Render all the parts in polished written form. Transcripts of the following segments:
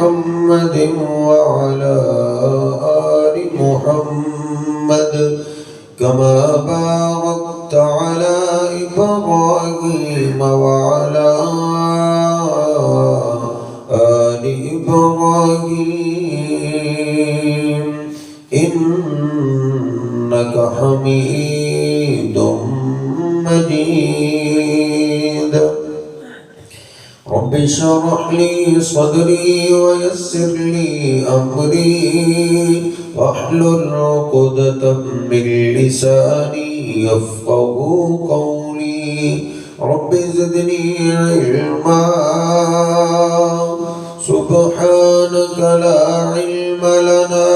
محمد وعلى آل محمد كما باركت على إبراهيم وعلى آل إبراهيم إنك حميد مجيد. رب اشرح لي صدري ويسر لي أمري واحلل عقدة من لساني يفقهوا قولي. رب زدني علما سبحانك لا علم لنا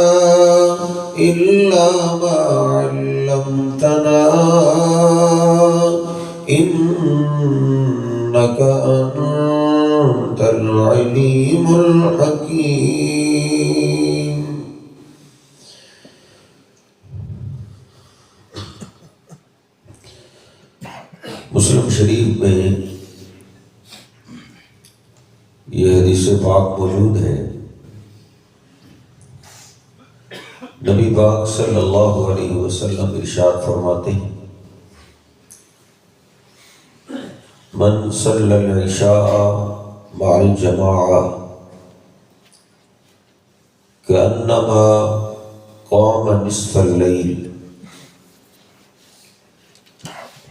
إلا ما علمتنا إنك أنت العليم الحكيم. مسلم شریف میں یہ حدیث پاک موجود ہے. نبی پاک صلی اللہ علیہ وسلم ارشاد فرماتے ہیں من صلی العشاء مع الجماعہ کأنما قام نصف اللیل،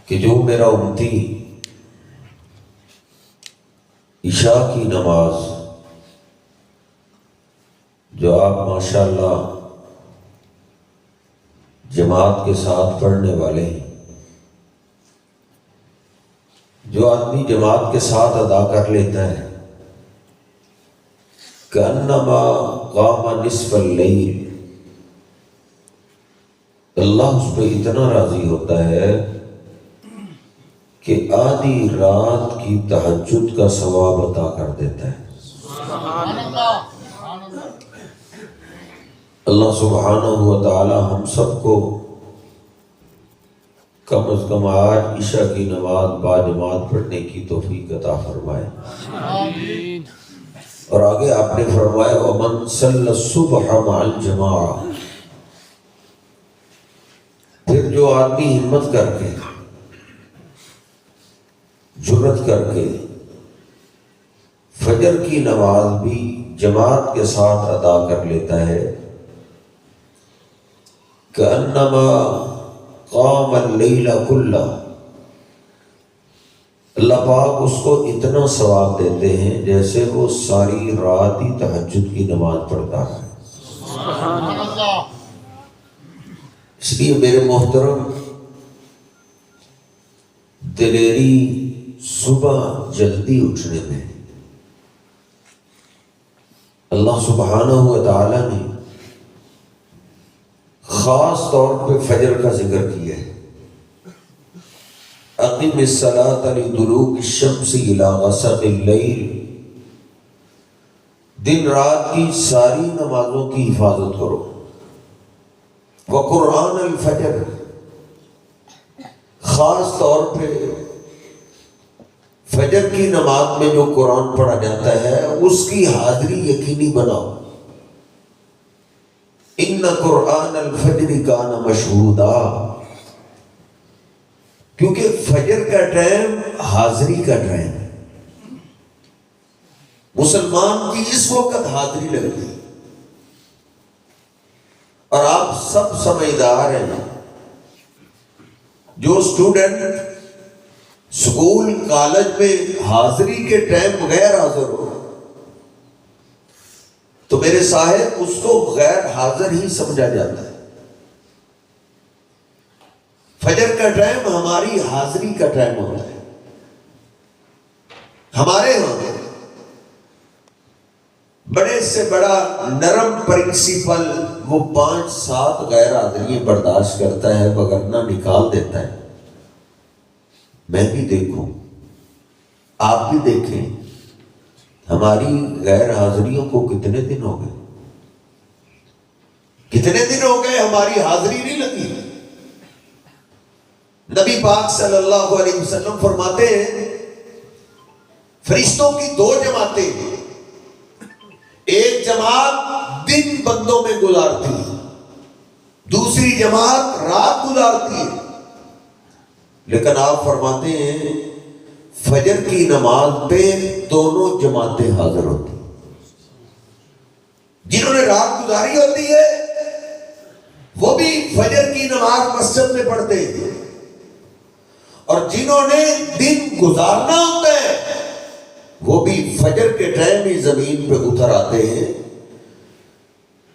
کہ جو میرا امتی عشاء کی نماز جو آپ ماشاءاللہ جماعت کے ساتھ پڑھنے والے ہیں، جو آدمی جماعت کے ساتھ ادا کر لیتا ہے کأنما قام نصف اللیل، اللہ اس پہ اتنا راضی ہوتا ہے کہ آدھی رات کی تہجد کا ثواب عطا کر دیتا ہے. اللہ سبحانہ و تعالی ہم سب کو کم از کم آج عشاء کی نماز باجماعت پڑھنے کی توفیق عطا فرمائے. آمین. اور آگے آپ نے فرمایا وَمَنْ صَلَّى الصُّبْحَ مَعَ الْجَمَاعَةِ، پھر جو آدمی ہمت کر کے جرت کر کے فجر کی نماز بھی جماعت کے ساتھ ادا کر لیتا ہے کأنما قام اللیل کلہ، اللہ پاک اس کو اتنا ثواب دیتے ہیں جیسے وہ ساری رات ہی تہجد کی نماز پڑھتا ہے. سبحان اللہ. اس لیے میرے محترم دلیری صبح جلدی اٹھنے میں اللہ سبحانہ و تعالی نے خاص طور پہ فجر کا ذکر کیا ہے. اقم الصلاۃ لدلوک الشمس الی غسق اللیل، دن رات کی ساری نمازوں کی حفاظت کرو. وقرآن الفجر، خاص طور پہ فجر کی نماز میں جو قرآن پڑھا جاتا ہے اس کی حاضری یقینی بناؤ. ان قرآن الفجر کان مشہودا، کیونکہ فجر کا ٹائم حاضری کا ٹائم ہے. مسلمان کی اس وقت حاضری لگتی ہے. اور آپ سب سمجھدار ہیں، جو اسٹوڈنٹ اسکول کالج میں حاضری کے ٹائم غیر حاضر ہو تو میرے صاحب اس کو غیر حاضر ہی سمجھا جاتا ہے. فجر کا ٹائم ہماری حاضری کا ٹائم ہوتا ہے. ہمارے ہاں بڑے سے بڑا نرم پرنسپل وہ 5-7 غیر حاضریاں برداشت کرتا ہے، وگرنہ نکال دیتا ہے. میں بھی دیکھوں، آپ بھی دیکھیں، ہماری غیر حاضریوں کو کتنے دن ہو گئے، ہماری حاضری نہیں لگی. نبی پاک صلی اللہ علیہ وسلم فرماتے ہیں فرشتوں کی 2 جماعتیں، ایک جماعت دن بندوں میں گزارتی ہے، دوسری جماعت رات گزارتی ہے، لیکن آپ فرماتے ہیں فجر کی نماز پہ دونوں جماعتیں حاضر ہوتی ہیں۔ جنہوں نے رات گزاری ہوتی ہے وہ بھی فجر کی نماز مسجد میں پڑھتے ہیں، اور جنہوں نے دن گزارنا ہوتا ہے وہ بھی فجر کے ٹائم ہی زمین پہ اتر آتے ہیں،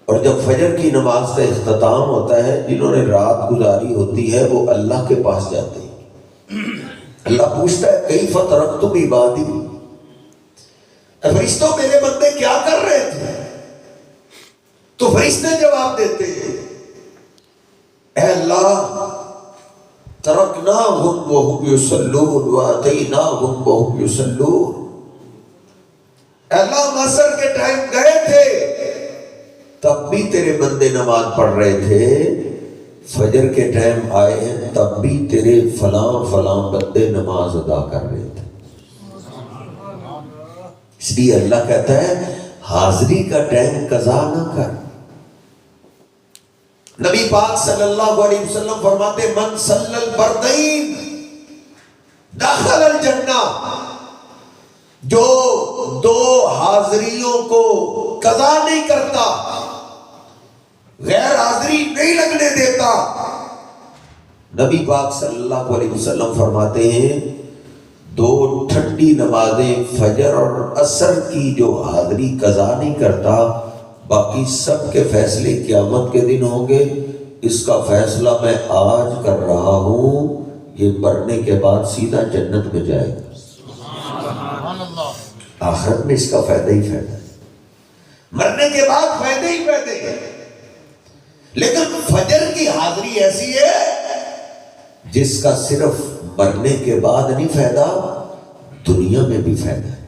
اور جب فجر کی نماز کا اختتام ہوتا ہے جنہوں نے رات گزاری ہوتی ہے وہ اللہ کے پاس جاتے ہیں۔ اللہ پوچھتا ہے کیف ترکتم عبادی، فرشتوں میرے بندے کیا کر رہے تھے؟ تو فرشتے جواب دیتے ہیں اے اللہ ترکناہم وہم یصلون واتیناہم وہم یصلون، اے اللہ ہم عصر کے ٹائم گئے تھے تب بھی تیرے بندے نماز پڑھ رہے تھے، فجر کے ٹائم آئے ہیں تب بھی تیرے فلاں فلاں بندے نماز ادا کر رہے تھے۔ اس لیے اللہ کہتا ہے حاضری کا ٹائم قضا نہ کر۔ نبی پاک صلی اللہ علیہ وسلم فرماتے من صلی البردین دخل الجنہ، جو دو حاضریوں کو قضا نہیں کرتا، غیر حاضری نہیں لگنے دیتا، نبی پاک صلی اللہ علیہ وسلم فرماتے ہیں دو ٹھنڈی نمازیں فجر اور عصر کی جو حاضری قضا نہیں کرتا، باقی سب کے فیصلے قیامت کے دن ہوں گے، اس کا فیصلہ میں آج کر رہا ہوں، یہ مرنے کے بعد سیدھا جنت میں جائے گا۔ آخرت میں اس کا فائدہ ہی فائدہ ہے، مرنے کے بعد فائدے ہی فائدے ہیں۔ لیکن فجر کی حاضری ایسی ہے جس کا صرف مرنے کے بعد نہیں فائدہ، دنیا میں بھی فائدہ ہے۔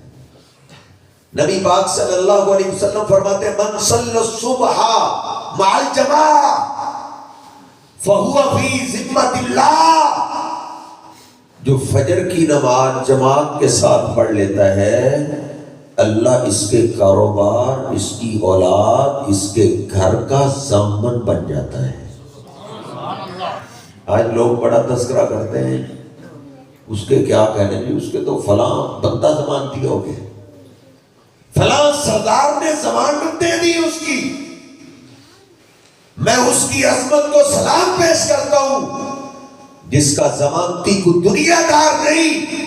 نبی پاک صلی اللہ علیہ وسلم فرماتے من صلی الصبح مع الجماعہ فہو فی ذمۃ اللہ، جو فجر کی نماز جماعت کے ساتھ پڑھ لیتا ہے اللہ اس کے کاروبار، اس کی اولاد، اس کے گھر کا ضامن بن جاتا ہے۔ آج لوگ بڑا تذکرہ کرتے ہیں اس کے کیا کہنے جی اس کے تو فلاں بندہ ضمانتی ہو گئے، فلاں سردار نے ضمانت دے دی اس کی، میں اس کی عظمت کو سلام پیش کرتا ہوں، جس کا ضمانتی کو دنیا دار نہیں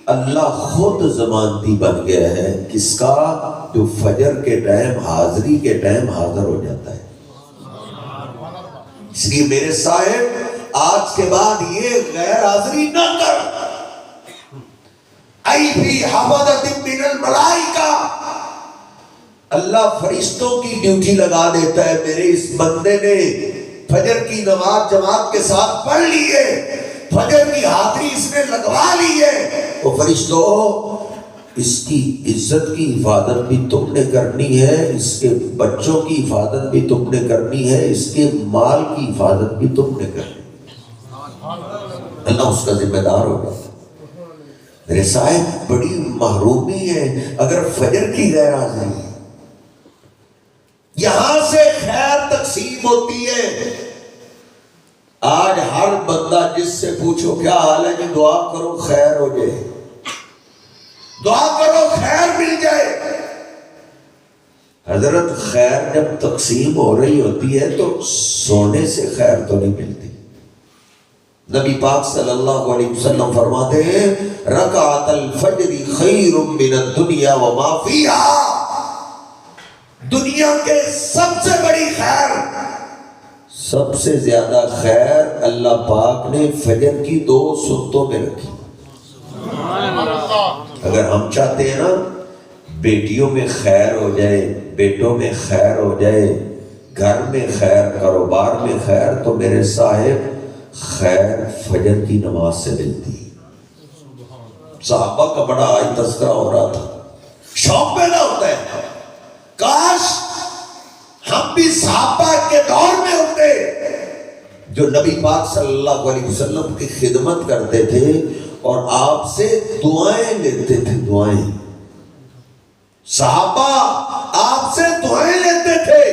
اللہ خود ضمانتی بن گیا ہے، کس کا؟ جو فجر کے ٹائم حاضری کے ٹائم حاضر ہو جاتا ہے۔ اس لیے میرے صاحب آج کے بعد یہ غیر حاضری نہ کر، ای فی حفظۃ من الملائکہ، اللہ فرشتوں کی ڈیوٹی لگا دیتا ہے، میرے اس بندے نے فجر کی نماز جماعت کے ساتھ پڑھ لی ہے، فجر کی حاضری اس نے لگوا لی ہے، وہ فرشتوں اس کی عزت کی حفاظت بھی تم نے کرنی ہے، اس کے بچوں کی حفاظت بھی تم نے کرنی ہے، اس کے مال کی حفاظت بھی تم نے کرنی ہے، اللہ اس کا ذمہ دار ہوگا۔ میرے صاحب بڑی محرومی ہے اگر فجر کی غیر حاضری، یہاں سے خیر تقسیم ہوتی ہے۔ آج ہر بندہ جس سے پوچھو کیا حال ہے جی دعا کرو خیر ہو جائے، دعا کرو خیر مل جائے۔ حضرت خیر جب تقسیم ہو رہی ہوتی ہے تو سونے سے خیر تو نہیں ملتی۔ نبی پاک صلی اللہ علیہ وسلم فرماتے ہیں رکعت الفجر خیر من الدنیا وما فیہا، دنیا کے سب سے بڑی خیر، سب سے زیادہ خیر اللہ پاک نے فجر کی 2 سنتوں میں رکھی۔ اگر ہم چاہتے ہیں نا بیٹیوں میں خیر ہو جائے، بیٹوں میں خیر ہو جائے، گھر میں خیر، کاروبار میں خیر، تو میرے صاحب خیر فجر کی نماز سے ملتی۔ صحابہ کا بڑا آج تذکرہ ہو رہا تھا، شوق پیدا ہوتا ہے کاش ہم بھی صحابہ کے دور میں ہوتے جو نبی پاک صلی اللہ علیہ وسلم کی خدمت کرتے تھے اور آپ سے دعائیں لیتے تھے، دعائیں۔ صحابہ آپ آپ سے دعائیں لیتے تھے،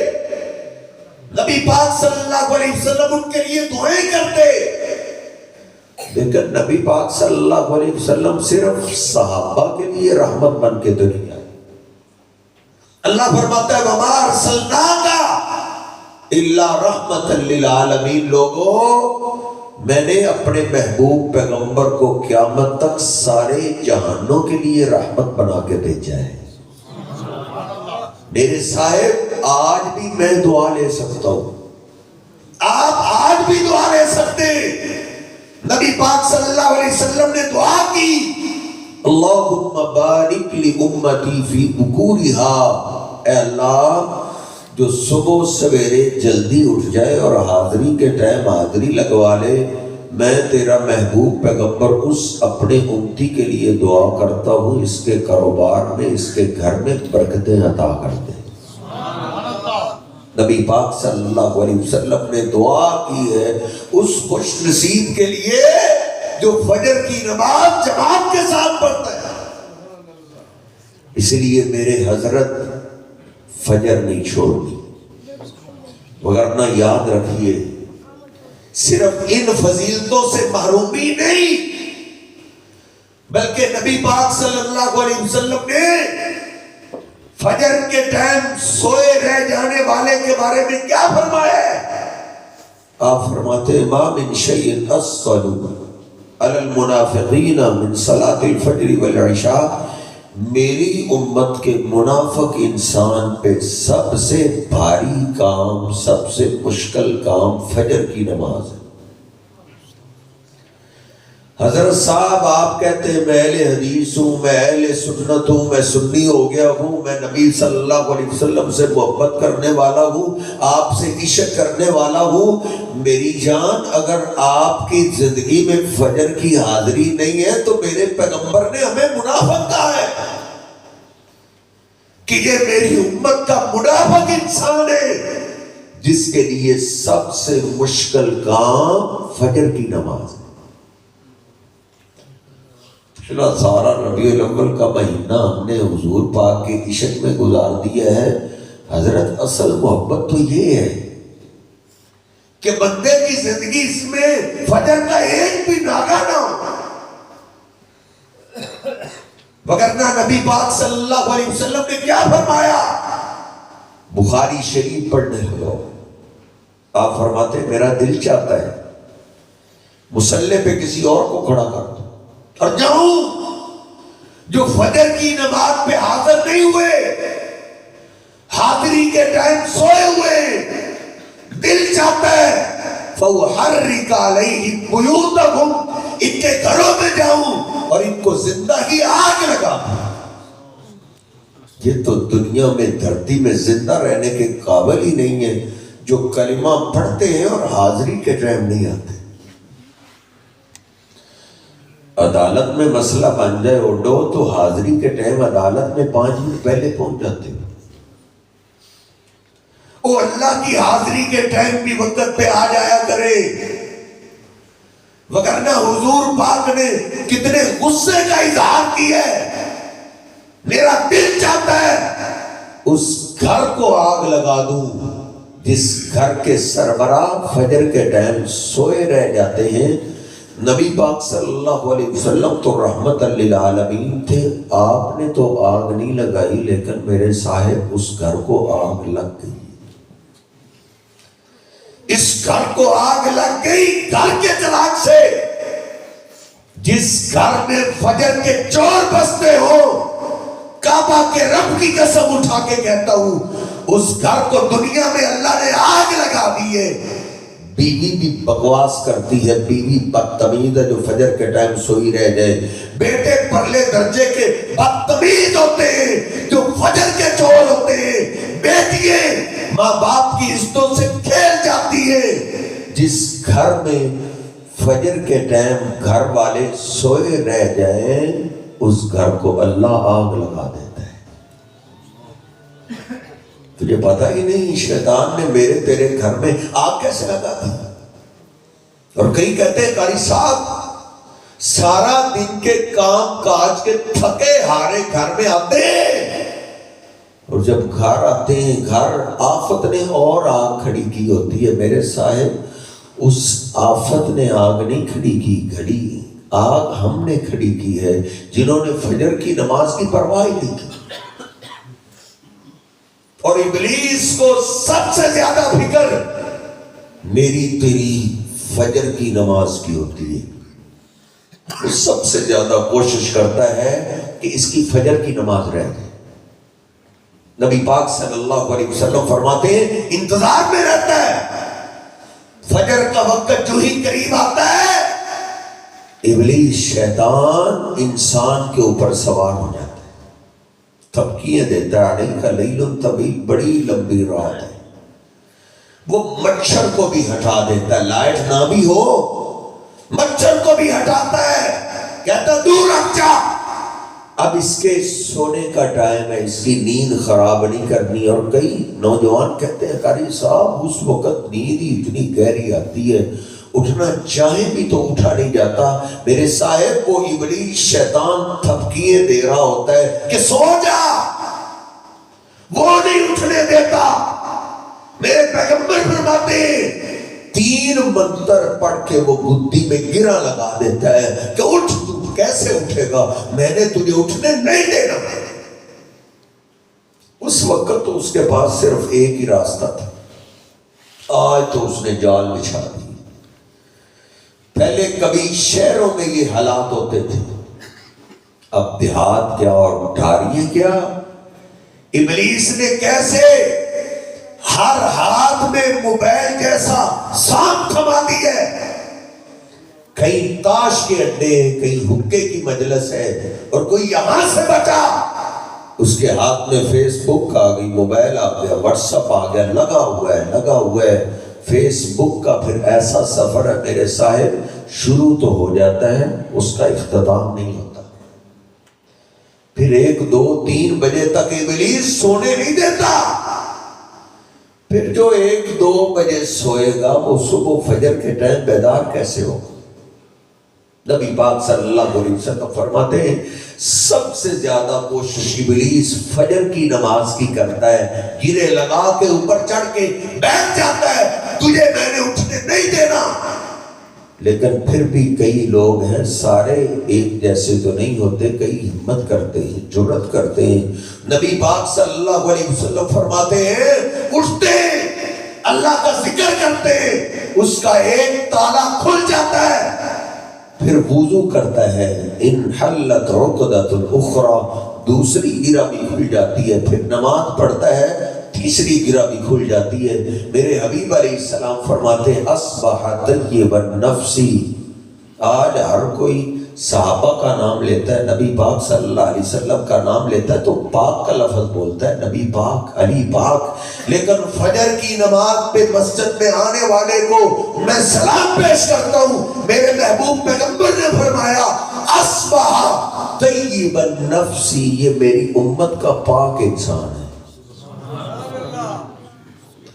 نبی پاک صلی اللہ علیہ وسلم ان کے لیے دعائیں کرتے، لیکن نبی پاک صلی اللہ علیہ وسلم صرف صحابہ کے لیے رحمت بن کے تو نہیں آئے۔ اللہ فرماتا ہے وَمَا أَرْسَلْنَاكَ إِلَّا رَحْمَةً لِلْعَالَمِينَ، لوگوں میں نے اپنے محبوب پیغمبر کو قیامت تک سارے جہانوں کے لیے رحمت بنا کے بھیجا ہے۔ میرے صاحب آج بھی میں دعا لے سکتا ہوں، آپ آج بھی دعا لے سکتے ہیں۔ نبی پاک صلی اللہ علیہ وسلم نے دعا کی اللہم بارک لأمتی فی بکورہا، اے اللہ جو صبح سویرے جلدی اٹھ جائے اور حاضری کے ٹائم حاضری لگوا لے، میں تیرا محبوب پیغمبر اس اپنے امتی کے لیے دعا کرتا ہوں اس کے کاروبار میں، اس کے گھر میں برکتیں عطا کر دے۔ نبی پاک صلی اللہ علیہ وسلم نے دعا کی ہے اس خوش نصیب کے لیے جو فجر کی نماز جماعت کے ساتھ پڑھتا ہے۔ اس لیے میرے حضرت فجر نہیں چھوڑنی، وگرنہ یاد رکھیے صرف ان فضیلتوں سے محرومی نہیں، بلکہ نبی پاک صلی اللہ علیہ وسلم نے فجر کے ٹائم سوئے رہ جانے والے کے بارے میں کیا فرمایا ہے؟ آپ فرماتے ہیں ما من شیء اثقل علی المنافقین من صلاۃ الفجر والعشاء، میری امت کے منافق انسان پہ سب سے بھاری کام، سب سے مشکل کام فجر کی نماز ہے۔ حضرت صاحب آپ کہتے ہیں میں اہل حدیث ہوں، میں اہل سنت ہوں، میں سنی ہو گیا ہوں، میں نبی صلی اللہ علیہ وسلم سے محبت کرنے والا ہوں، آپ سے عشق کرنے والا ہوں۔ میری جان اگر آپ کی زندگی میں فجر کی حاضری نہیں ہے تو میرے پیغمبر نے ہمیں منافق کہا ہے کہ یہ میری امت کا منافق انسان ہے جس کے لیے سب سے مشکل کام فجر کی نماز ہے۔ سارا ربیع الاول کا مہینہ ہم نے حضور پاک کے عشق میں گزار دیا ہے۔ حضرت اصل محبت تو یہ ہے کہ بندے کی زندگی اس میں فجر کا ایک بھی ناغہ نہ ہو، وگرنہ نبی پاک صلی اللہ علیہ وسلم نے کیا فرمایا؟ بخاری شریف پڑھنے لگو، آپ فرماتے میرا دل چاہتا ہے مصلی پہ کسی اور کو کھڑا کر دو اور جاؤں جو فجر کی نماز پہ حاضر نہیں ہوئے، حاضری کے ٹائم سوئے ہوئے، دل چاہتا ہے فَوْحَرِّكَ عَلَيْهِ بُيُوتَهُمْ، ان کے گھروں میں جاؤں اور ان کو زندہ ہی آگ لگا دوں۔ یہ تو دنیا میں دھرتی میں زندہ رہنے کے قابل ہی نہیں ہے جو کلمہ پڑھتے ہیں اور حاضری کے ٹائم نہیں آتے۔ عدالت میں مسئلہ بن جائے اڈو تو حاضری کے ٹائم عدالت میں 5 منٹ پہلے پہنچ جاتے ہیں۔ وہ اللہ کی حاضری کے ٹائم بھی وقت پہ آ جایا کرے، وگرنہ حضور پاک نے کتنے غصے کا اظہار کیا ہے۔ میرا دل چاہتا ہے اس گھر کو آگ لگا دوں جس گھر کے سربراہ فجر کے ٹائم سوئے رہ جاتے ہیں۔ نبی پاک صلی اللہ علیہ وسلم تو رحمت للعالمین تھے، آپ نے تو آگ نہیں لگائی لیکن میرے صاحب اس گھر کو آگ لگ گئی، اس گھر کو آگ لگ گئی گھر کے چراغ سے۔ جس گھر میں فجر کے چور بستے ہو، کعبہ کے رب کی قسم اٹھا کے کہتا ہوں اس گھر کو دنیا میں اللہ نے آگ لگا دی ہے۔ بیوی بھی بکواس کرتی ہے، بیوی بدتمیز ہے جو فجر کے ٹائم سوئی رہ جائے، بیٹے پرلے درجے کے بدتمیز ہوتے ہیں جو فجر کے چور ہوتے ہیں، بیٹیاں ماں باپ کی عزتوں سے کھیل جاتی ہے۔ جس گھر میں فجر کے ٹائم گھر والے سوئے رہ جائیں اس گھر کو اللہ آگ لگا دیتا ہے۔ تجھے پتا ہی نہیں شیطان نے میرے تیرے گھر میں آگ کیسے لگا دی۔ اور کئی کہتے ہیں قاری صاحب سارا دن کے کام کاج کے تھکے ہارے گھر میں آتے ہیں، اور جب گھر آتے ہیں، گھر آفت نے اور آگ کھڑی کی ہوتی ہے میرے صاحب، اس آفت نے آگ نہیں کھڑی کی، گھڑی آگ ہم نے کھڑی کی ہے جنہوں نے فجر کی نماز کی پرواہ نہیں کی۔ اور ابلیس کو سب سے زیادہ فکر میری تیری فجر کی نماز کی ہوتی ہے، وہ سب سے زیادہ کوشش کرتا ہے کہ اس کی فجر کی نماز رہ جائے۔ نبی پاک صلی اللہ علیہ وسلم فرماتے ہیں انتظار میں رہتا ہے، فجر کا وقت جو ہی قریب آتا ہے ابلیس شیطان انسان کے اوپر سوار ہو جاتا ہے، تھپکیاں دیتا ہے، علیہ کا لیل طویل، بڑی لمبی رات ہے، وہ مچھر کو بھی ہٹا دیتا ہے، لائٹ نہ بھی ہو مچھر کو بھی ہٹاتا ہے، کہتا دور ہٹ جا، اب اس کے سونے کا ٹائم ہے، اس کی نیند خراب نہیں کرنی۔ اور کئی نوجوان کہتے ہیں قاری صاحب اس وقت نیند ہی اتنی گہری آتی ہے، اٹھنا چاہے بھی تو اٹھا نہیں جاتا۔ میرے صاحب کو ابلیس شیطان تھپکیے دے رہا ہوتا ہے کہ سو جا، وہ نہیں اٹھنے دیتا۔ میرے پیغمبر فرماتے ہیں 3 منتر پڑھ کے وہ بدھی میں گرا لگا دیتا ہے کہ اٹھ، تو کیسے اٹھے گا، میں نے تجھے اٹھنے نہیں دینا۔ اس وقت تو اس کے پاس صرف ایک ہی راستہ تھا، آج تو اس نے جال بچھا دی۔ پہلے کبھی شہروں میں یہ حالات ہوتے تھے، اب دیہات کیا اور ڈھاریے کیا۔ ابلیس نے کیسے ہر ہاتھ میں موبائل جیسا سانپ تھما دی ہے، کہیں تاش کے اڈے ہیں، کہیں حکے کی مجلس ہے، اور کوئی یہاں سے بچا اس کے ہاتھ میں فیس بک آ گئی، موبائل آ گیا، واٹس ایپ آ گیا، لگا ہوا ہے فیس بک کا۔ پھر ایسا سفر ہے میرے صاحب، شروع تو ہو جاتا ہے، اس کا اختتام نہیں ہوتا۔ پھر 1 2 3 بجے تک ابلیس سونے نہیں دیتا، پھر جو 1 2 بجے سوئے گا وہ صبح فجر کے ٹائم بیدار کیسے ہوگا؟ نبی پاک صلی اللہ علیہ وسلم فرماتے ہیں سب سے زیادہ کوشش ابلیس فجر کی نماز کی کرتا ہے، گرے لگا کے اوپر چڑھ کے بیٹھ جاتا ہے، تجھے میں نے اٹھنے نہیں دینا۔ لیکن پھر بھی کئی لوگ ہیں، سارے ایک جیسے تو نہیں ہوتے، کئی ہمت کرتے ہیں، جرأت کرتے ہیں۔ نبی پاک صلی اللہ علیہ وسلم فرماتے ہیں اٹھتے ہیں، اللہ کا ذکر کرتے ہیں، اس کا ایک تالا کھل جاتا ہے، پھر وضو کرتا ہے، انحلت عقدۃ الاخری، دوسری گرہ بھی کھل جاتی ہے، پھر نماز پڑھتا ہے، تیسری گرہ بھی کھل جاتی ہے۔ میرے حبیب علیہ السلام فرماتے ہیں اصبح طیبا نفسی، آج ہر کوئی صحابہ کا نام لیتا ہے، نبی پاک صلی اللہ علیہ وسلم کا نام لیتا ہے تو پاک کا لفظ بولتا ہے، نبی پاک، علی پاک، لیکن فجر کی نماز پہ مسجد میں آنے والے کو میں سلام پیش کرتا ہوں۔ میرے محبوب پیغمبر نے فرمایا اصبح طیبا نفسی، یہ میری امت کا پاک انسان ہے۔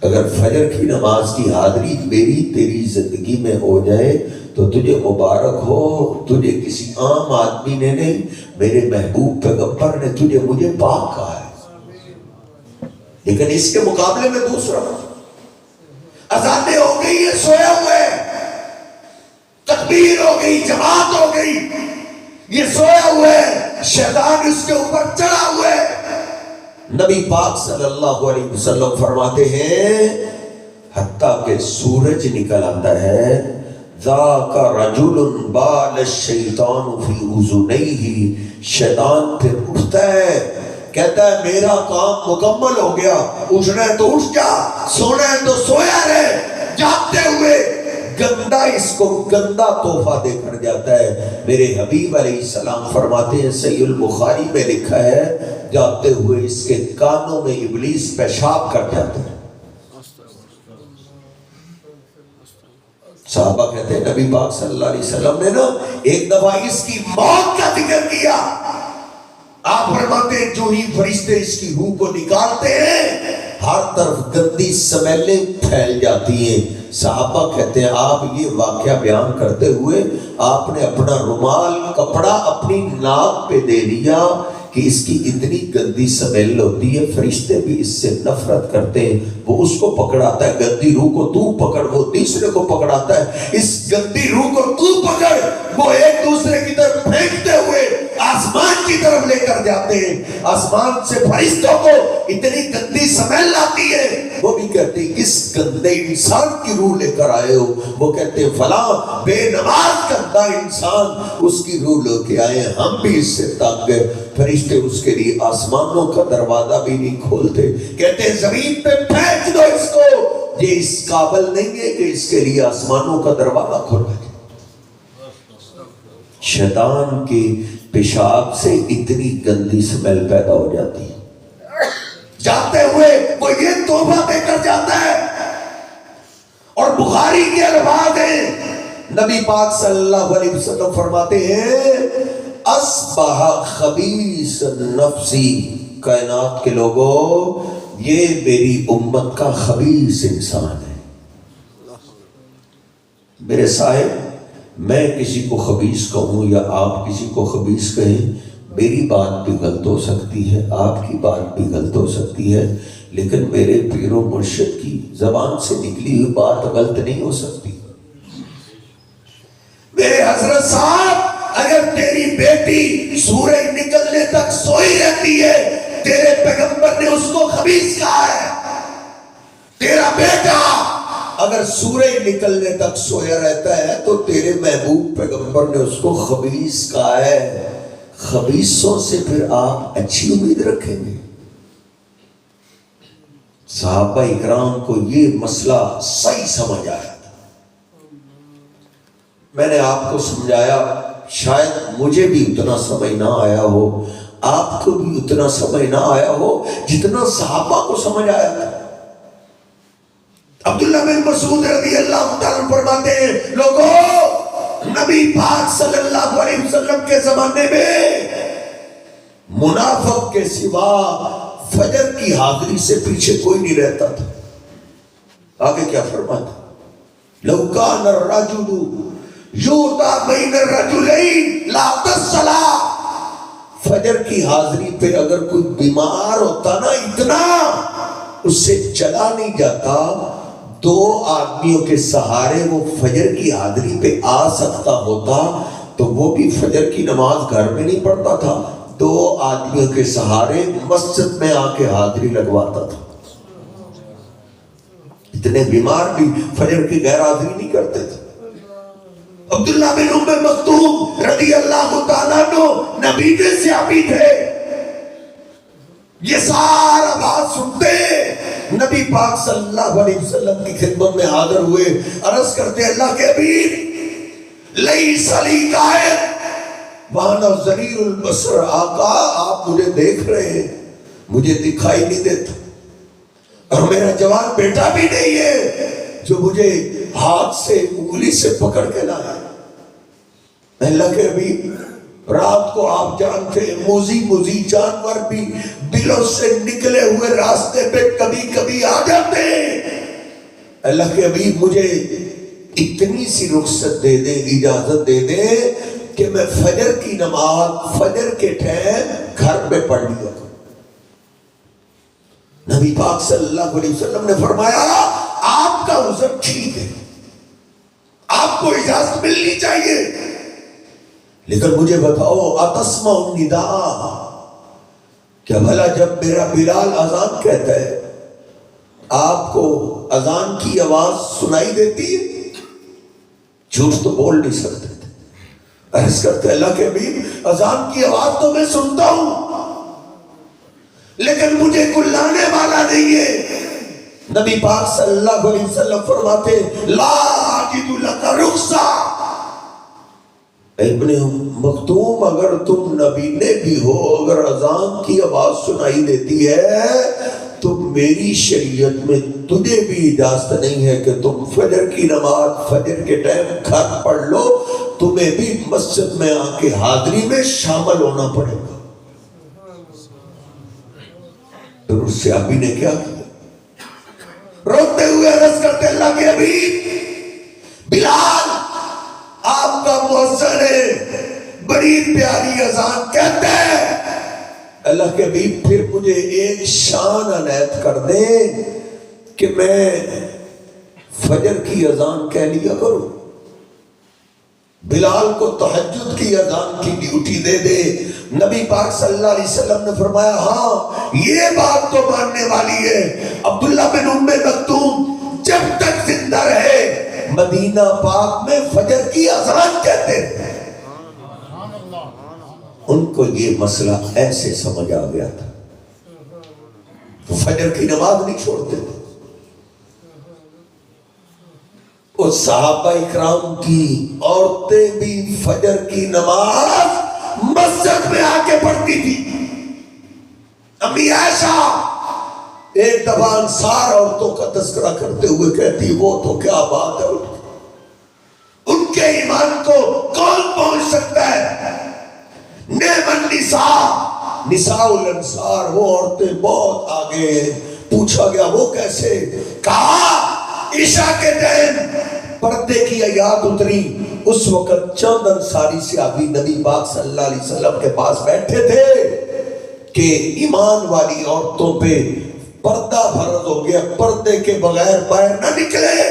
اگر فجر کی نماز کی حاضری میری تیری زندگی میں ہو جائے تو تجھے مبارک ہو، تجھے کسی عام آدمی نے نہیں، میرے محبوب پیغمبر نے تجھے مجھے پاک کہا ہے۔ لیکن اس کے مقابلے میں دوسرا، اذانیں ہو گئی ہے، سویا ہوا ہے، تکبیر ہو گئی، جماعت ہو گئی، یہ سویا ہوا ہے، شیطان اس کے اوپر چڑھا ہوا ہے۔ نبی پاک صلی اللہ علیہ وسلم فرماتے ہیں حتیٰ کہ سورج نکل آتا ہے، ذاک رجل بال الشیطان فی اذنیہ، شیطان پھر اٹھتا ہے، کہتا ہے میرا کام مکمل ہو گیا، اٹھنا ہے تو اٹھ جا، سونا ہے تو سویا رہے، جاگتے ہوئے گندا اس کو گندا تحفہ دے کر جاتا ہے۔ میرے حبیب علیہ السلام فرماتے ہیں، صحیح البخاری میں لکھا ہے، جاتے ہوئے اس کے کانوں میں ابلیس پیشاب کر جاتا ہے۔ صحابہ کہتے ہیں نبی پاک صلی اللہ علیہ وسلم نے نا ایک دفعہ اس کی موت کا ذکر کیا، آپ فرماتے ہیں جو ہی فرشتے اس کی روح کو نکالتے ہیں ہر طرف گندی سمیلیں پھیل جاتی ہیں۔ صحابہ کہتے ہیں آپ یہ واقعہ بیان کرتے ہوئے آپ نے اپنا رومال کپڑا اپنی ناک پہ دے دیا کہ اس کی اتنی گندی سمیل ہوتی ہے، فرشتے بھی اس سے نفرت کرتے ہیں. وہ اس کو پکڑاتا ہے، گندی روح کو تو پکڑ، وہ تیسرے کو پکڑاتا ہے، اس گندی روح کو تو پکڑ. وہ ایک دوسرے کی طرف پھینکتے ہوئے آسمان کی طرف لے کر جاتے ہیں. آسمان سے فرشتوں کو اتنی گندی سمیل آتی ہے، وہ بھی کہتے ہیں کس گندے انسان کی روح لے کر آئے ہو. وہ کہتے ہیں فلاں بے نماز گندا انسان، اس کی روح لے کے آئے، ہم بھی اس سے تنگ ہیں. فرشتے اس کے لیے آسمانوں کا دروازہ بھی نہیں کھولتے، کہتے ہیں زمین پہ پھینک دو اس کو، یہ اس قابل نہیں ہے کہ اس کے لیے آسمانوں کا دروازہ کھولا جائے. شیطان کے پیشاب سے اتنی گندی سمیل پیدا ہو جاتی ہے. جاتے ہوئے وہ یہ توبہ دے کر جاتا ہے. اور بخاری کے الفاظ ہیں، نبی پاک صلی اللہ علیہ وسلم فرماتے ہیں اصبح خبیث نفسی، کائنات کے لوگوں یہ میری امت کا خبیث انسان ہے. میرے صاحب، میں کسی کو خبیث کہوں یا آپ کسی کو خبیث کہیں، میری بات بھی غلط ہو سکتی ہے، آپ کی بات بھی غلط ہو سکتی ہے، لیکن میرے پیر و مرشد کی زبان سے نکلی ہوئی بات غلط نہیں ہو سکتی. میرے حضرت صاحب، اگر تیری بیٹی سورج نکلنے تک سوئی رہتی ہے، تیرے پیغمبر نے اس کو خبیث کہا ہے. تیرا بیٹا اگر سورج نکلنے تک سویا رہتا ہے تو تیرے محبوب پیغمبر نے اس کو خبیث کہا ہے. خبیثوں سے پھر آپ اچھی امید رکھیں گے؟ صحابہ اکرام کو یہ مسئلہ صحیح سمجھ آیا تھا. میں نے آپ کو سمجھایا، شاید مجھے بھی اتنا سمجھ نہ آیا ہو، آپ کو بھی اتنا سمجھ نہ آیا ہو جتنا صحابہ کو سمجھ آیا تھا. عبداللہ بن مسعود رضی اللہ تعالیٰ فرماتے ہیں لوگوں، نبی پاک صلی اللہ علیہ وسلم کے زمانے میں منافق کے سوا فجر کی حاضری سے پیچھے کوئی نہیں رہتا تھا. آگے کیا فرماتا؟ لو کان الرجل یوتا بین الرجلین لا الصلاۃ، فجر کی حاضری پہ اگر کوئی بیمار ہوتا نا اتنا اس سے چلا نہیں جاتا، دو آدمیوں کے سہارے وہ فجر کی حاضری پہ آ سکتا ہوتا تو وہ بھی فجر کی نماز گھر میں نہیں پڑھتا تھا، دو آدمیوں کے سہارے مسجد میں آ کے حاضری لگواتا تھا. اتنے بیمار بھی فجر کی غیر حاضری نہیں کرتے تھے. عبداللہ بن ام مکتوم رضی اللہ تعالیٰ عنہ نبی کے صحابی تھے. یہ سارا بات سنتے نبی پاک صلی اللہ علیہ وسلم کی خدمت میں حاضر ہوئے، عرض کرتے اللہ کے حبیب لیس لی قائد وانا ضریر البصر، آقا آپ مجھے دیکھ رہے ہیں، مجھے دکھائی نہیں دیتا، اور میرا جوان بیٹا بھی نہیں ہے جو مجھے ہاتھ سے انگلی سے پکڑ کے لایا. اللہ کے حبیب رات کو آپ جانتے ہیں موذی جانور بھی بلوں سے نکلے ہوئے راستے پہ کبھی کبھی آ جاتے ہیں. اللہ کے حبیب مجھے اتنی سی رخصت دے دیں، اجازت دے دیں کہ میں فجر کی نماز فجر کے ٹائم گھر میں پڑھ لیا. نبی پاک صلی اللہ علیہ وسلم نے فرمایا آپ کا عذر ٹھیک ہے، آپ کو اجازت ملنی چاہیے، لیکن مجھے بتاؤ اتسمع النداء، کیا بھلا جب میرا بلال اذان کہتا ہے آپ کو اذان کی آواز سنائی دیتی ہے؟ جھوٹ تو بول نہیں سکتے تھے. عرض کرتے اللہ کے حبیب اذان کی آواز تو میں سنتا ہوں لیکن مجھے کوئی لانے والا نہیں ہے. نبی پاک صلی اللہ علیہ وسلم فرماتے لا اجد لک رخصہ، ابن مکتوم اگر تم نبی بھی ہو، اگر اذان کی آواز سنائی دیتی ہے تو میری شریعت میں تجھے بھی اجازت نہیں ہے کہ تم فجر کی نماز فجر کے ٹائم گھر پڑھ لو، تمہیں بھی مسجد میں آ کے حاضری میں شامل ہونا پڑے گا. پھر اس صحابی نے کیا کیا؟ روتے ہوئے عرض کرتے اللہ کے حبیب بلال آپ کا مؤذن ہے، بڑی پیاری اذان کہتے ہیں اللہ کے حبیب پھر مجھے ایک شان عنایت کر دیں کہ میں فجر کی اذان کہہ لیا کروں، بلال کو تہجد کی اذان کی ڈیوٹی دے دے۔ نبی پاک صلی اللہ علیہ وسلم نے فرمایا ہاں یہ بات تو ماننے والی ہے، عبداللہ بن ام مکتوم جب تک زندہ رہے مدینہ پاک میں فجر کی اذان کہتے تھے۔ ان کو یہ مسئلہ ایسے سمجھ آ گیا تھا، وہ فجر کی نماز نہیں چھوڑتے تھے۔ اور صحابہ اکرام کی عورتیں بھی فجر کی نماز مسجد میں آ کے پڑھتی تھی۔ امی عائشہ ایک دفعہ انصار عورتوں کا تذکرہ کرتے ہوئے کہتی وہ تو کیا بات ہے، ان کے ایمان کو کون پہنچ سکتا ہے؟ نعم النساء، نساء الانصار، وہ عورتیں بہت آگے ہیں۔ پوچھا گیا وہ کیسے؟ کہا عشاء کے ٹائم پردے کی آیات اتری، اس وقت چند انصاری صحابی نبی پاک صلی اللہ علیہ وسلم کے پاس بیٹھے تھے کہ ایمان والی عورتوں پہ پردہ فرض ہو گیا، پردے کے بغیر باہر نہ نکلے۔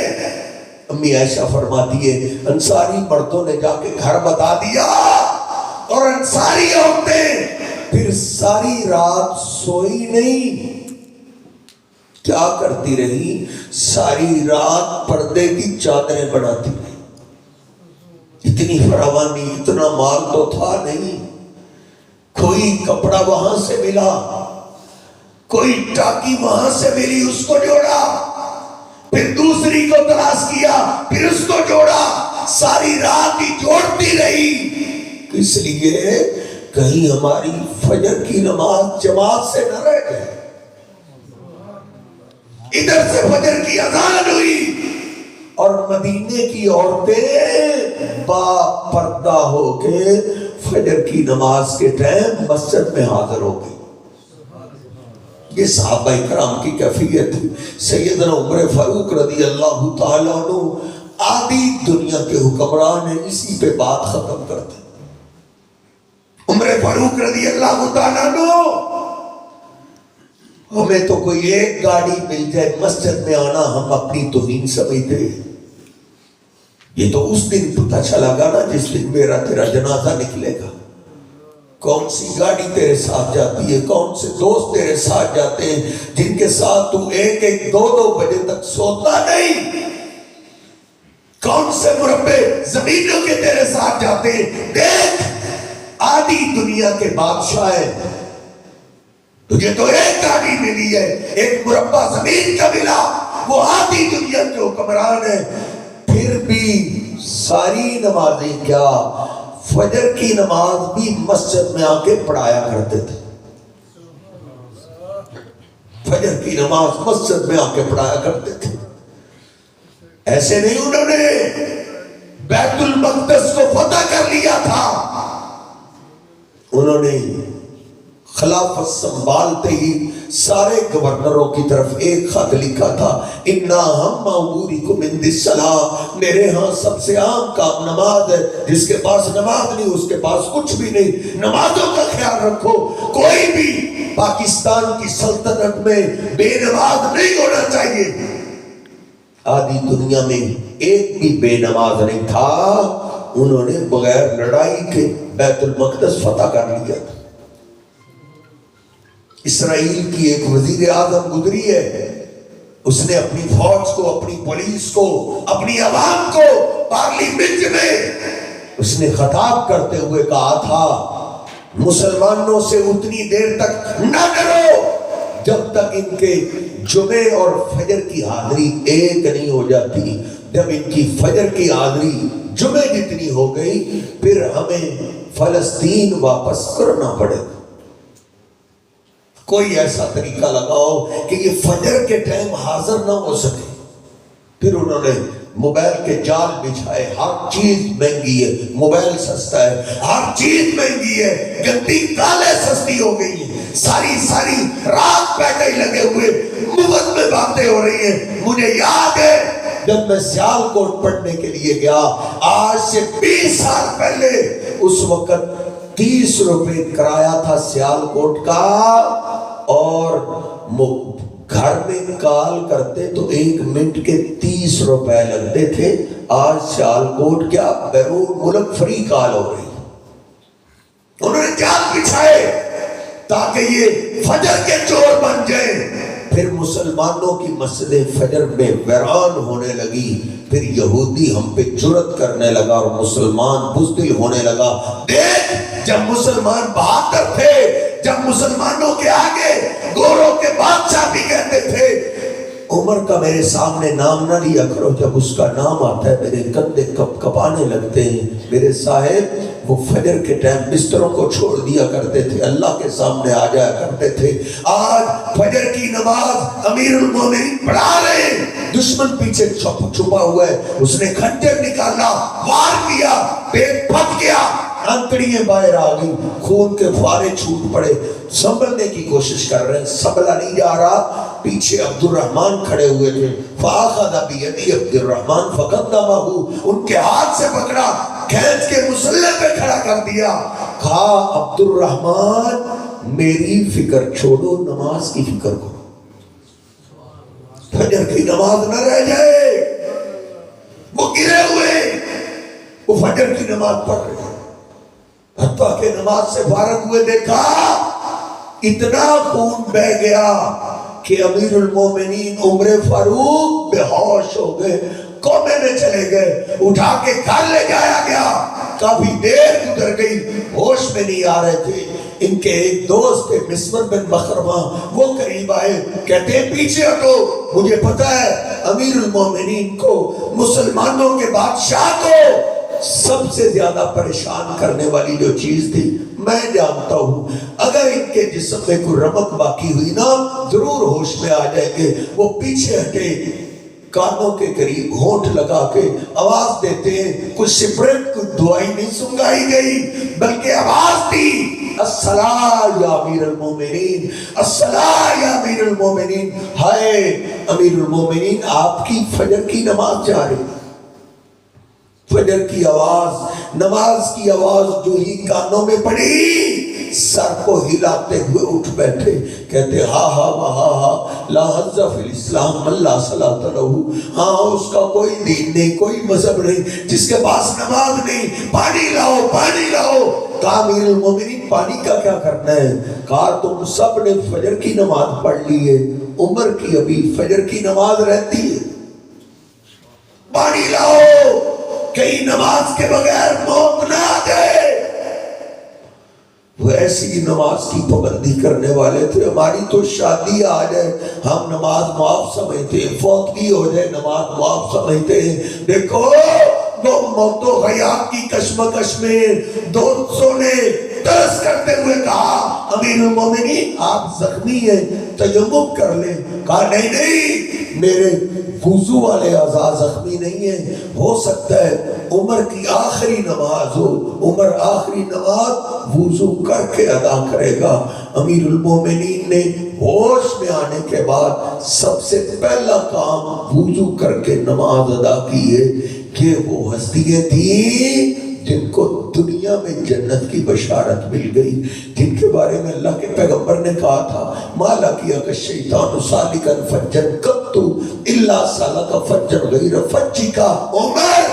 امی عائشہ فرماتی ہے انصاری مردوں نے جا کے گھر بتا دیا، اور انصاری عورتیں پھر ساری رات سوئی نہیں، کیا کرتی رہی؟ ساری رات پردے کی چادریں بناتی رہی۔ اتنی فراوانی، اتنا مال تو تھا نہیں، کوئی کپڑا وہاں سے ملا، کوئی ٹاکی وہاں سے ملی، اس کو جوڑا، پھر دوسری کو تلاش کیا، پھر اس کو جوڑا، ساری رات ہی جوڑتی رہی۔ اس لیے کہیں ہماری فجر کی نماز جماعت سے نہ رہ گئے۔ ادھر سے فجر کی اذان ہوئی اور مدینے کی عورتیں با پردہ ہو کے فجر کی نماز کے ٹائم مسجد میں حاضر ہو گئی۔ یہ صحابہ اکرام کی کیفیت تھی۔ سیدنا عمر فاروق رضی اللہ تعالیٰ عنہ آدھی دنیا کے حکمران ہیں، اسی پہ بات ختم کرتے۔ عمر فاروق رضی اللہ تعالیٰ عنہ ہمیں تو کوئی ایک گاڑی مل جائے مسجد میں آنا ہم اپنی توہین سمجھتے ہیں۔ یہ تو اس دن پتہ چلا گا نا جس دن میرا تیرا جنازہ نکلے گا، کون سی گاڑی تیرے ساتھ جاتی ہے، کون سے دوست تیرے ساتھ جاتے ہیں جن کے ساتھ تو ایک ایک دو دو بجے تک سوتا نہیں، کون سے مربع زمینوں کے تیرے ساتھ جاتے ہیں۔ دیکھ آدھی دنیا کے بادشاہ ہیں، تجھے تو ایک گاڑی ملی ہے، ایک مربع زمین کا ملا، وہ آدھی دنیا کے حکمران ہیں، پھر بھی ساری نمازیں کیا فجر کی نماز بھی مسجد میں آ کے پڑھایا کرتے تھے۔ فجر کی نماز مسجد میں آ کے پڑھایا کرتے تھے۔ ایسے نہیں انہوں نے بیت المقدس کو فتح کر لیا تھا، انہوں نے خلافت سنبھالتے ہی سارے گورنروں کی طرف ایک خط لکھا تھا، اِنَّا ہَمَّ أُمُورِكُمْ عِنْدِ الصَّلَاةِ، میرے ہاں سب سے عام کام نماز ہے، جس کے پاس نماز نہیں اس کے پاس کچھ بھی نہیں، نمازوں کا خیال رکھو۔ کوئی بھی پاکستان کی سلطنت میں بے نماز نہیں ہونا چاہیے۔ آدھی دنیا میں ایک بھی بے نماز نہیں تھا، انہوں نے بغیر لڑائی کے بیت المقدس فتح کر لیا تھا۔ اسرائیل کی ایک وزیر اعظم گزری ہے، اس نے اپنی فوج کو، اپنی پولیس کو، اپنی عوام کو پارلیمنٹ میں اس نے خطاب کرتے ہوئے کہا تھا مسلمانوں سے اتنی دیر تک نہ ڈرو جب تک ان کے جمعے اور فجر کی حاضری ایک نہیں ہو جاتی۔ جب ان کی فجر کی حاضری جمعے جتنی ہو گئی پھر ہمیں فلسطین واپس کرنا پڑے گا۔ کوئی ایسا طریقہ لگاؤ کہ یہ فجر کے ٹائم حاضر نہ ہو سکے۔ پھر انہوں نے موبائل کے جال بچھائے، ہر چیز مہنگی ہے، موبائل سستا ہے، ہر چیز مہنگی ہے، گندی دالیں سستی ہو گئی ہیں، ساری رات پیٹے لگے ہوئے مفت میں باتیں ہو رہی ہیں۔ مجھے یاد ہے جب میں سیالکوٹ پڑھنے کے لیے گیا آج سے 20 سال پہلے، اس وقت 30 روپے کرایہ تھا سیالکوٹ کا، اور گھر میں کال کرتے تو 1 منٹ کے 30 روپے لگتے تھے۔ آج سیالکوٹ کیا بیرون ملک فری کال ہو رہی۔ انہوں نے جال بچھائے تاکہ یہ فجر کے چور بن جائیں۔ پھر مسلمانوں کی مسجد فجر میں ویران ہونے لگی، پھر یہودی ہم پہ جرأت کرنے لگا اور مسلمان بزدل ہونے لگا۔ دیکھ، جب مسلمان بہادر تھے، جب مسلمانوں کے آگے گوروں کے بادشاہ بھی کہتے تھے عمر کا میرے سامنے نام نہ لیا کرو، جب اس کا نام آتا ہے میرے کندھے کپ کپانے لگتے ہیں۔ میرے صاحب وہ فجر کے ٹائم بستروں کو چھوڑ دیا کرتے تھے، اللہ کے سامنے آ جایا کرتے تھے۔ آج فجر کی نماز امیر المومنین پڑھا رہے ہیں، دشمن پیچھے چھپا ہوا ہے، اس نے خنجر نکالا، وار کیا، پیٹ پھٹ گیا، انتڑیاں باہر آ گئی، خون کے فوارے چھوٹ پڑے، سنبھلنے کی کوشش کر رہے ہیں، سنبھلا نہیں جا رہا۔ پیچھے عبد الرحمن کھڑے ہوئے تھے، فَأَخَذَ بِيَدِي عبد الرحمن فَقَدَّمَهُ، ان کے ہاتھ سے پکڑا، کھینچ کے مسلح پہ کھڑا کر دیا، کہا عبد الرحمن میری فکر چھوڑو، نماز کی فکر کرو، فجر کی نماز نہ رہ جائے۔ وہ گرے ہوئے، وہ فجر کی نماز پڑھ رہے، حتیٰ کہ نماز سے فارغ ہوئے دیکھا اتنا خون بہ گیا کہ امیر المومنین عمر فاروق بے ہوش ہو گئے، کومے میں چلے گئے، اٹھا کے گھر لے جایا گیا۔ کافی دیر گزر گئی، ہوش میں نہیں آ رہے تھے۔ ان کے ایک دوست تھے مسور بن مخرمہ، وہ قریب آئے، کہتے ہیں پیچھے ہٹو، مجھے پتا ہے امیر المومنین کو، مسلمانوں کے بادشاہ کو سب سے زیادہ پریشان کرنے والی جو چیز تھی میں جانتا ہوں، اگر ان کے جسم میں کوئی رمق باقی ہوئی نا ضرور ہوش میں آ جائے گے۔ وہ پیچھے ہٹے، کانوں کے قریب ہونٹ لگا کے آواز دیتے ہیں، کچھ سپریٹ کوئی دعائی نہیں سنگائی گئی بلکہ آواز دی، الصلاۃ یا امیر المومنین، الصلاۃ یا امیر المومنین۔ ہائے امیر المومنین، آپ کی فجر کی نماز جا رہی، فجر کی آواز، نماز کی آواز جو ہی کانوں میں پڑی، سر کو ہلاتے ہوئے اٹھ بیٹھے، کہتے ہاں ہاں ہاں ہاں لا حظ فی الاسلام من لا صلاۃ لہ، ہاں اس کا کوئی دین نہیں، کوئی مذہب نہیں جس کے پاس نماز نہیں، پانی لاؤ پانی لاؤ۔ کہا امیر المومنین پانی کا کیا کرنا ہے؟ کہا تم سب نے فجر کی نماز پڑھ لی ہے، عمر کی ابھی فجر کی نماز رہتی ہے، پانی لاؤ کہیں نماز کے بغیر موت نہ آ جائے۔ وہ ایسی نماز کی پابندی کرنے والے تھے، ہماری تو شادی آ جائے ہم نماز معاف سمجھتے ہیں، فوتگی ہو جائے نماز معاف سمجھتے ہیں۔ دیکھو وہ موت و حیات کی کشمکش میں دوستوں نے ترس کرتے ہوئے کہا امیر المومنین آپ زخمی ہیں، تیمم کر لیں۔ کہا نہیں نہیں، میرے وضو والے اعضاء زخمی نہیں ہیں، ہو سکتا ہے عمر کی آخری نماز ہو، عمر آخری نماز وضو کر کے ادا کرے گا۔ امیر المومنین نے ہوش میں آنے کے بعد سب سے پہلا کام وضو کر کے نماز ادا کی ہے کہ وہ ہستیاں تھیں جن کو دنیا میں جنت کی بشارت مل گئی، جن کے بارے میں اللہ کے پیغمبر نے کہا تھا مالا کیا کہ شیطان سالکا فجن قط الا سالک فجن غیر فجی کا۔ عمر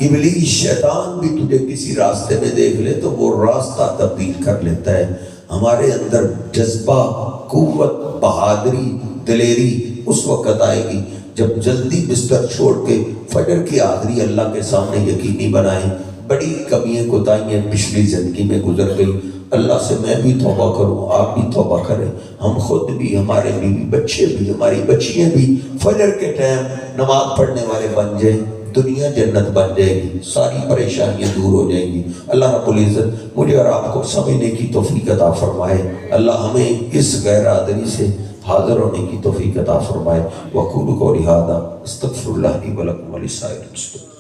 ابلیس شیطان بھی تجھے کسی راستے میں دیکھ لے تو وہ راستہ تبدیل کر لیتا ہے۔ ہمارے اندر جذبہ، قوت، بہادری، دلیری اس وقت آئے گی جب جلدی بستر چھوڑ کے فجر کی حاضری اللہ کے سامنے یقینی بنائیں۔ بڑی کمیاں کوتاہیاں پچھلی زندگی میں گزر گئی، اللہ سے میں بھی توبہ کروں، آپ بھی توبہ کریں، ہم خود بھی، ہمارے بیوی بچے بھی، ہماری بچیاں بھی فجر کے ٹائم نماز پڑھنے والے بن جائیں، دنیا جنت بن جائے گی، ساری پریشانیاں دور ہو جائیں گی۔ اللہ رب العزت مجھے اور آپ کو سمجھنے کی توفیق عطا فرمائے، اللہ ہمیں اس غیر حاضری سے حاضر ہونے کی توفیق عطا فرمائے۔ وقولوا قولی ھذا استغفر اللہ لی ولکم ولسائر المسلمین۔